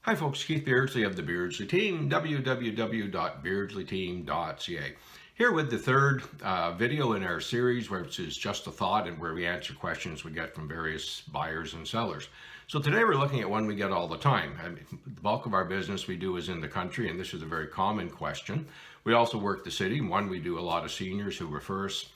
Hi folks, Keith Beardsley of the Beardsley Team, www.beardsleyteam.ca. Here with the third video in our series, which is Just a Thought, and where we answer questions we get from various buyers and sellers. So today we're looking at one we get all the time. The bulk of our business we do is in the country, and this is a very common question. We also work the city. One, we do a lot of seniors who refer us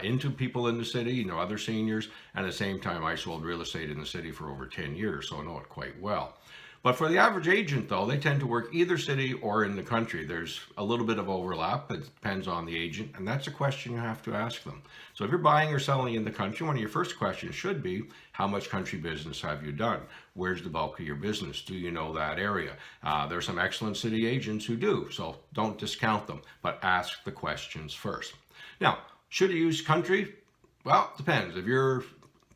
into people in the city, other seniors, and at the same time I sold real estate in the city for over 10 years, so I know it quite well. But for the average agent, though, they tend to work either city or in the country. There's a little bit of overlap, but it depends on the agent, and that's a question you have to ask them. So if you're buying or selling in the country, one of your first questions should be, how much country business have you done? Where's the bulk of your business? Do you know that area? There are some excellent city agents who do, so don't discount them, but ask the questions first. Now, should you use country? Well, it depends. If you're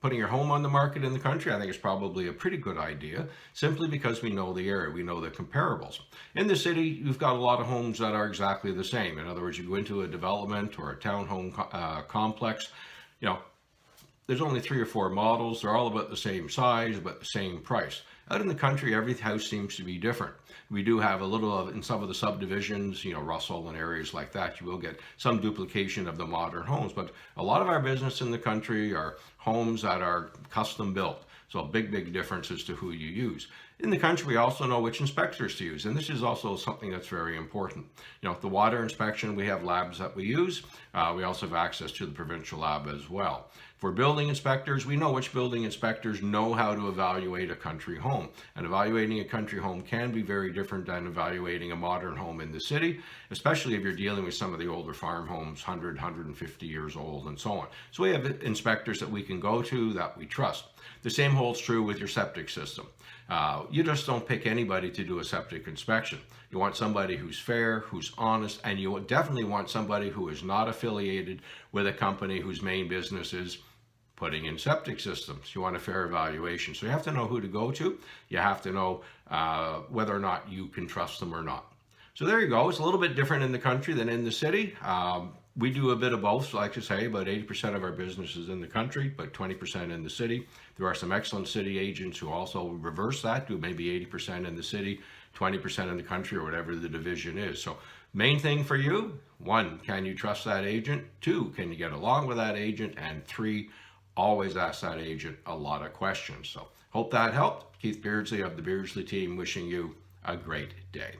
putting your home on the market in the country, I think it's probably a pretty good idea, simply because we know the area, we know the comparables. In the city, you've got a lot of homes that are exactly the same. In other words, you go into a development or a townhome complex, there's only 3 or 4 models. They're all about the same size, about the same price. Out in the country, every house seems to be different. We do have a little of, in some of the subdivisions, Russell and areas like that, you will get some duplication of the modern homes. But a lot of our business in the country are homes that are custom built. So a big difference as to who you use. In the country, we also know which inspectors to use, and this is also something that's very important. The water inspection, we have labs that we use. We also have access to the provincial lab as well. For building inspectors, we know which building inspectors know how to evaluate a country home. And evaluating a country home can be very different than evaluating a modern home in the city, especially if you're dealing with some of the older farm homes, 100, 150 years old, and so on. So we have inspectors that we can go to that we trust. The same holds true with your septic system. You just don't pick anybody to do a septic inspection. You want somebody who's fair, who's honest, and you definitely want somebody who is not affiliated with a company whose main business is putting in septic systems. You want a fair evaluation. So you have to know who to go to. You have to know whether or not you can trust them or not. So there you go. It's a little bit different in the country than in the city. We do a bit of both. So like I say, about 80% of our business is in the country, but 20% in the city. There are some excellent city agents who also reverse that, do maybe 80% in the city, 20% in the country, or whatever the division is. So main thing for you, 1, can you trust that agent? 2, can you get along with that agent? And 3, always ask that agent a lot of questions. So hope that helped. Keith Beardsley of the Beardsley Team wishing you a great day.